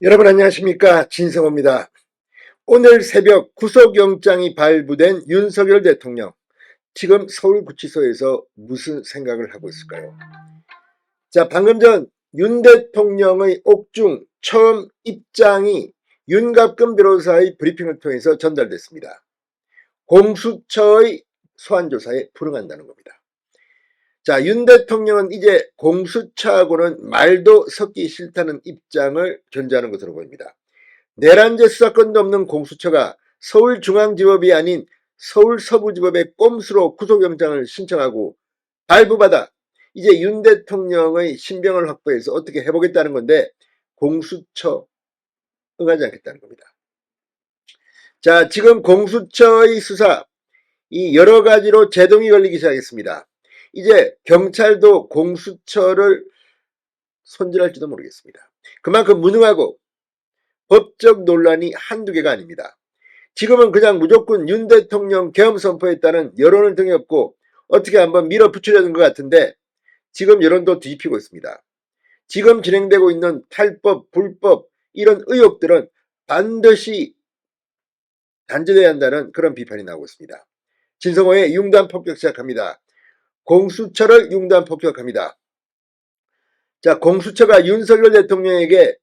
여러분 안녕하십니까, 진성호입니다. 오늘 새벽 구속영장이 발부된 윤석열 대통령, 지금 서울구치소에서 무슨 생각을 하고 있을까요? 자, 방금 전 윤 대통령의 옥중 처음 입장이 윤갑근 변호사의 브리핑을 통해서 전달됐습니다. 공수처의 소환조사에 불응한다는 겁니다. 자, 윤 대통령은 이제 공수처하고는 말도 섞기 싫다는 입장을 견지하는 것으로 보입니다. 내란죄 수사권도 없는 공수처가 서울중앙지법이 아닌 서울서부지법에 꼼수로 구속영장을 신청하고 발부받아 이제 윤 대통령의 신병을 확보해서 어떻게 해보겠다는 건데 공수처 응하지 않겠다는 겁니다. 자, 지금 공수처의 수사 이 여러 가지로 제동이 걸리기 시작했습니다. 이제 경찰도 공수처를 손질할지도 모르겠습니다. 그만큼 무능하고 법적 논란이 한두 개가 아닙니다. 지금은 그냥 무조건 윤 대통령 계엄 선포에 따른 여론을 등에 업고 어떻게 한번 밀어붙이려는 것 같은데 지금 여론도 뒤집히고 있습니다. 지금 진행되고 있는 탈법, 불법 이런 의혹들은 반드시 단죄돼야 한다는 그런 비판이 나오고 있습니다. 진성호의 융단 폭격 시작합니다. 공수처를 융단 폭격합니다. 자, 공수처가 윤석열 대통령에게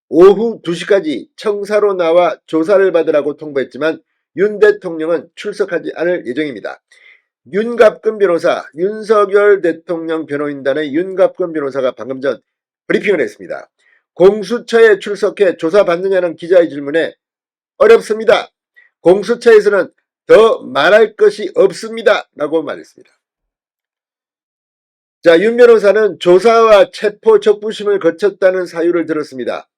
오후 2시까지 청사로 나와 조사를 받으라고 통보했지만 윤 대통령은 출석하지 않을 예정입니다. 윤갑근 변호사, 윤석열 대통령 변호인단의 윤갑근 변호사가 방금 전 브리핑을 했습니다. 공수처에 출석해 조사받느냐는 기자의 질문에 어렵습니다. 공수처에서는 더 말할 것이 없습니다. 라고 말했습니다. 자, 윤 변호사는 조사와 체포 적부심을 거쳤다는 사유를 들었습니다.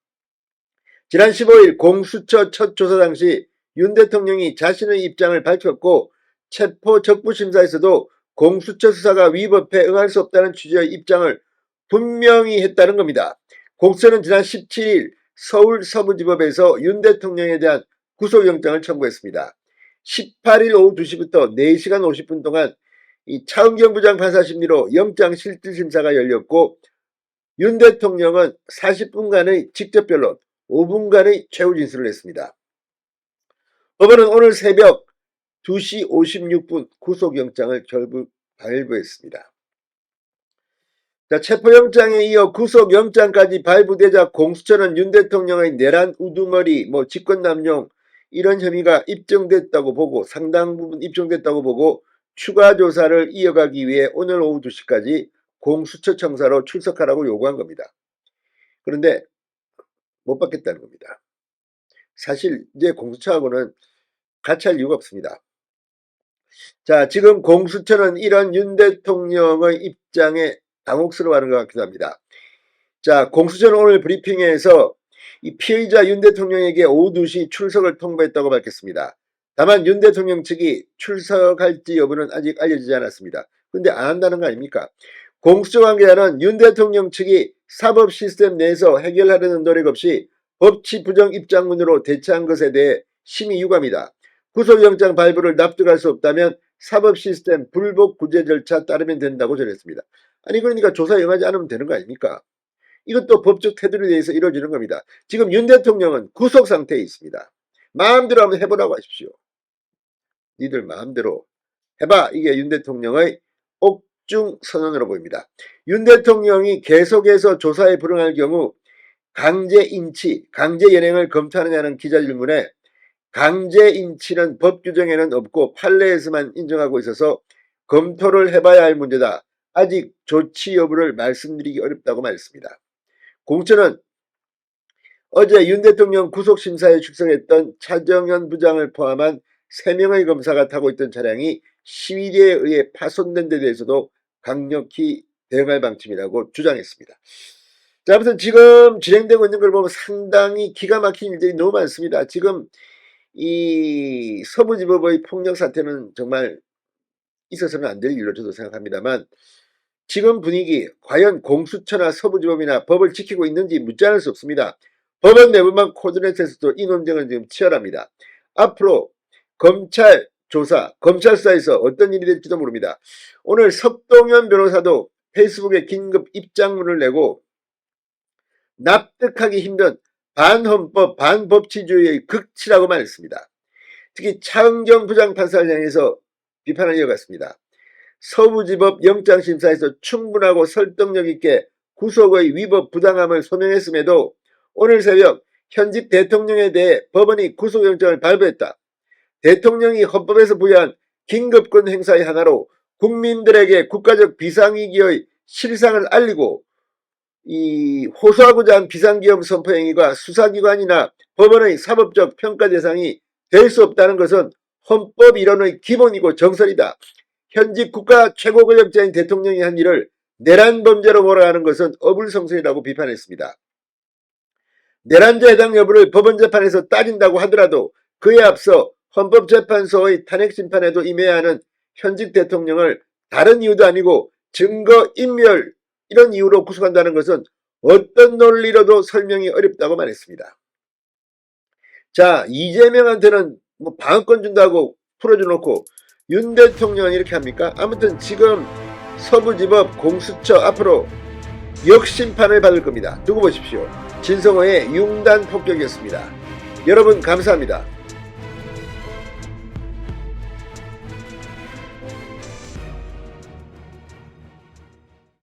지난 15일 공수처 첫 조사 당시 윤 대통령이 자신의 입장을 밝혔고 체포 적부심사에서도 공수처 수사가 위법해 응할 수 없다는 취지의 입장을 분명히 했다는 겁니다. 공수처는 지난 17일 서울 서부지법에서 윤 대통령에 대한 구속영장을 청구했습니다. 18일 오후 2시부터 4시간 50분 동안 이 차은경 부장판사 심리로 영장 실질심사가 열렸고 윤 대통령은 40분간의 직접 변론, 5분간의 최후 진술을 했습니다. 법원은 오늘 새벽 2시 56분 구속영장을 결국 발부했습니다. 자, 체포영장에 이어 구속영장까지 발부되자 공수처는 윤 대통령의 내란 우두머리, 직권남용 이런 혐의가 입증됐다고 보고 상당 부분 입증됐다고 보고 추가 조사를 이어가기 위해 오늘 오후 2시까지 공수처 청사로 출석하라고 요구한 겁니다. 그런데 못 받겠다는 겁니다. 사실 이제 공수처하고는 같이 할 이유가 없습니다. 자, 지금 공수처는 이런 윤 대통령의 입장에 당혹스러워하는 것 같기도 합니다. 자, 공수처는 오늘 브리핑에서 이 피의자 윤 대통령에게 오후 2시 출석을 통보했다고 밝혔습니다. 다만 윤 대통령 측이 출석할지 여부는 아직 알려지지 않았습니다. 근데 안 한다는 거 아닙니까? 공수처 관계자는 윤 대통령 측이 사법 시스템 내에서 해결하려는 노력 없이 법치 부정 입장문으로 대처한 것에 대해 심히 유감이다. 구속영장 발부를 납득할 수 없다면 사법 시스템 불복 구제 절차 따르면 된다고 전했습니다. 아니 그러니까 조사 응하지 않으면 되는 거 아닙니까? 이것도 법적 태도에 대해서 이루어지는 겁니다. 지금 윤 대통령은 구속 상태에 있습니다. 마음대로 한번 해보라고 하십시오. 니들 마음대로 해봐. 이게 윤 대통령의 옥중 선언으로 보입니다. 윤 대통령이 계속해서 조사에 불응할 경우 강제 인치, 강제 연행을 검토하느냐는 기자 질문에 강제 인치는 법 규정에는 없고 판례에서만 인정하고 있어서 검토를 해봐야 할 문제다. 아직 조치 여부를 말씀드리기 어렵다고 말했습니다. 공수처는 어제 윤 대통령 구속심사에 출석했던 차정현 부장을 포함한 3명의 검사가 타고 있던 차량이 시위대에 의해 파손된 데 대해서도 강력히 대응할 방침이라고 주장했습니다. 자, 아무튼 지금 진행되고 있는 걸 보면 상당히 기가 막힌 일들이 너무 많습니다. 지금 이 서부지법의 폭력 사태는 정말 있어서는 안 될 일로 저도 생각합니다만 지금 분위기 과연 공수처나 서부지법이나 법을 지키고 있는지 묻지 않을 수 없습니다. 법원 내부만 코드넷에서도 이 논쟁은 지금 치열합니다. 앞으로 검찰 조사, 검찰 수사에서 어떤 일이 될지도 모릅니다. 오늘 석동현 변호사도 페이스북에 긴급 입장문을 내고 납득하기 힘든 반헌법, 반법치주의의 극치라고 말했습니다. 특히 차은경 부장판사를 향해서 비판을 이어갔습니다. 서부지법 영장심사에서 충분하고 설득력 있게 구속의 위법 부당함을 소명했음에도 오늘 새벽 현직 대통령에 대해 법원이 구속영장을 발부했다. 대통령이 헌법에서 부여한 긴급권 행사의 하나로 국민들에게 국가적 비상위기의 실상을 알리고 호소하고자 한 비상기업 선포행위가 수사기관이나 법원의 사법적 평가 대상이 될 수 없다는 것은 헌법 이론의 기본이고 정설이다. 현직 국가 최고 권력자인 대통령이 한 일을 내란 범죄로 몰아가는 것은 어불성설이라고 비판했습니다. 내란죄 해당 여부를 법원재판에서 따진다고 하더라도 그에 앞서 헌법재판소의 탄핵심판에도 임해야 하는 현직 대통령을 다른 이유도 아니고 증거인멸 이런 이유로 구속한다는 것은 어떤 논리로도 설명이 어렵다고 말했습니다. 자, 이재명한테는 뭐 방어권 준다고 풀어줘놓고 윤 대통령은 이렇게 합니까? 아무튼 지금 서부지법 공수처 앞으로 역심판을 받을 겁니다. 두고 보십시오. 진성호의 융단 폭격이었습니다. 여러분 감사합니다.